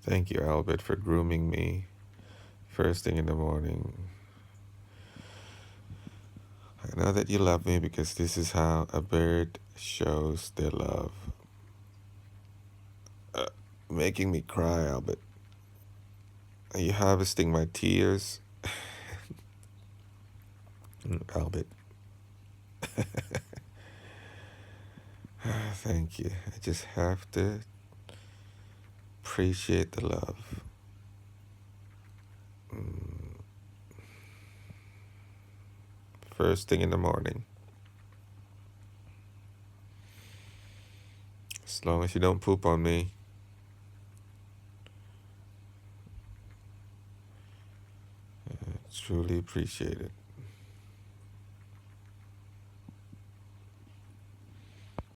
Thank you, Albert, for grooming me first thing in the morning. I know that you love me because this is how a bird shows their love. Uh, Making me cry, Albert. Are you harvesting my tears, Albert? Thank you. I just have to appreciate the love. Mm, First thing in the morning. As long as you don't poop on me, truly appreciate it.